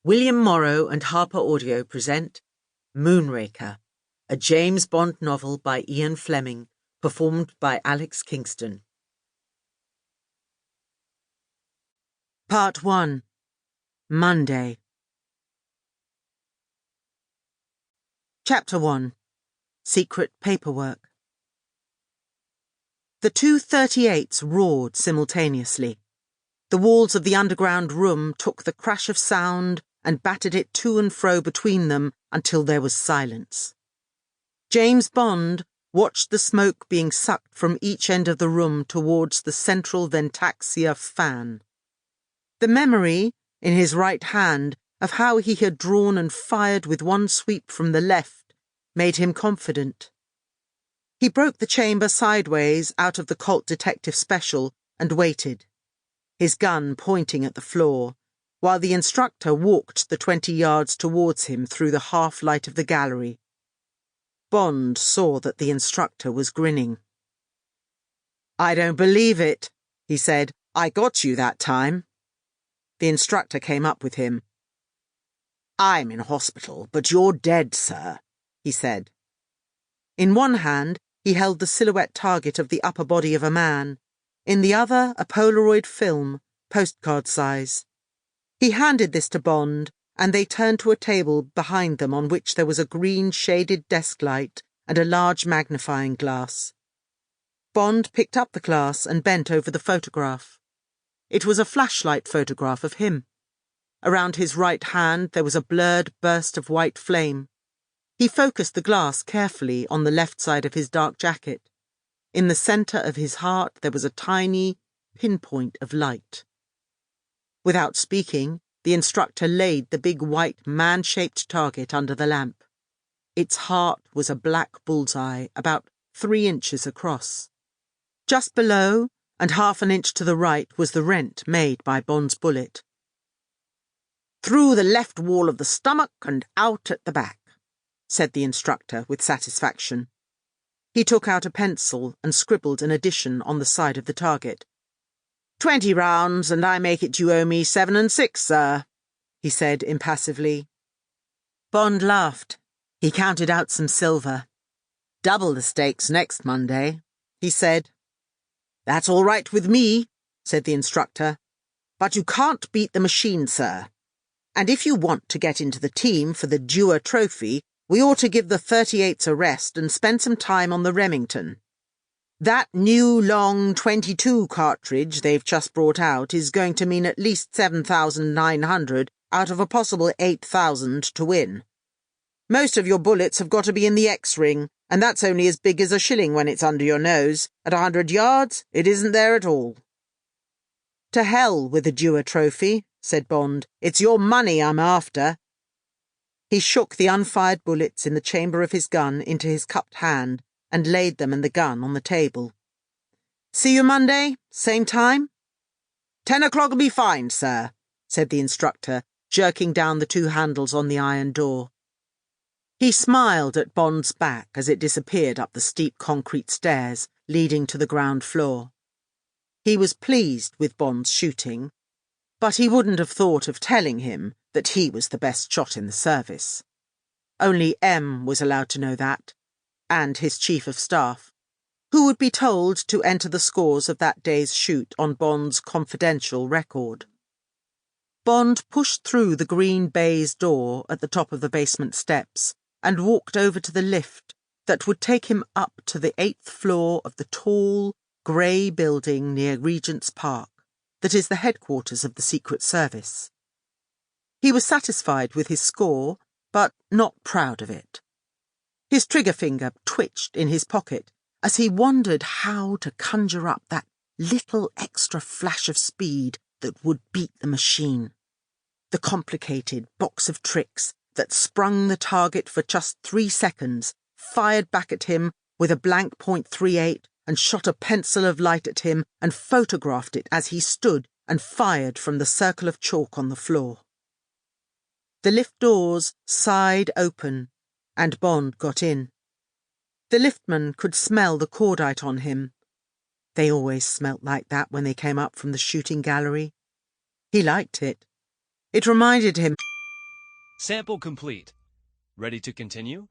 William Morrow and HarperAudio present Moonraker, a James Bond novel by Ian Fleming, performed by Alex Kingston. Part 1. Monday. Chapter 1. Secret Paperwork. The two 38s roared simultaneously. The walls of the underground room took the crash of sound and battered it to and fro between them until there was silence. James Bond watched the smoke being sucked from each end of the room towards the central Ventaxia fan. The memory, in his right hand, of how he had drawn and fired with one sweep from the left made him confident. He broke the chamber sideways out of the Cult Detective Special and waited, his gun pointing at the floor, while the instructor walked the 20 yards towards him through the half-light of the gallery. Bond saw that the instructor was grinning. "I don't believe it," he said. "I got you that time." The instructor came up with him. "I'm in hospital, but you're dead, sir," he said. In one hand, he held the silhouette target of the upper body of a man, in the other a Polaroid film, postcard size. He handed this to Bond, and they turned to a table behind them on which there was a green shaded desk light and a large magnifying glass. Bond picked up the glass and bent over the photograph. It was a flashlight photograph of him. Around his right hand there was a blurred burst of white flame. He focused the glass carefully on the left side of his dark jacket. In the centre of his heart there was a tiny pinpoint of light. Without speaking, the instructor laid the big white man-shaped target under the lamp. Its heart was a black bullseye about 3 inches across. Just below, and half an inch to the right, was the rent made by Bond's bullet. "Through the left wall of the stomach and out at the back," said the instructor with satisfaction. He took out a pencil and scribbled an addition on the side of the target. 20 rounds, and I make it you owe me 7 6, sir," he said impassively. Bond laughed. He counted out some silver. "Double the stakes next Monday," he said. "That's all right with me," said the instructor. "But you can't beat the machine, sir. And if you want to get into the team for the Dewar Trophy, we ought to give the 38s a rest and spend some time on the Remington. That new long 22 cartridge they've just brought out is going to mean at least 7,900 out of a possible 8,000 to win. Most of your bullets have got to be in the X-ring, and that's only as big as a shilling when it's under your nose. At 100 yards, it isn't there at all." "To hell with the Dewar Trophy," said Bond. "It's your money I'm after." He shook the unfired bullets in the chamber of his gun into his cupped hand and laid them and the gun on the table. "See you Monday, same time?" 10 o'clock'll be fine, sir," said the instructor, jerking down the 2 handles on the iron door. He smiled at Bond's back as it disappeared up the steep concrete stairs leading to the ground floor. He was pleased with Bond's shooting, but he wouldn't have thought of telling him that he was the best shot in the service. Only M was allowed to know that, and his chief of staff, who would be told to enter the scores of that day's shoot on Bond's confidential record. Bond pushed through the green baize door at the top of the basement steps and walked over to the lift that would take him up to the 8th floor of the tall, grey building near Regent's Park that is the headquarters of the Secret Service. He was satisfied with his score, but not proud of it. His trigger finger twitched in his pocket as he wondered how to conjure up that little extra flash of speed that would beat the machine. The complicated box of tricks that sprung the target for just 3 seconds, fired back at him with a blank .38 and shot a pencil of light at him and photographed it as he stood and fired from the circle of chalk on the floor. The lift doors sighed open, and Bond got in. The liftman could smell the cordite on him. They always smelt like that when they came up from the shooting gallery. He liked it. It reminded him Sample complete. Ready to continue?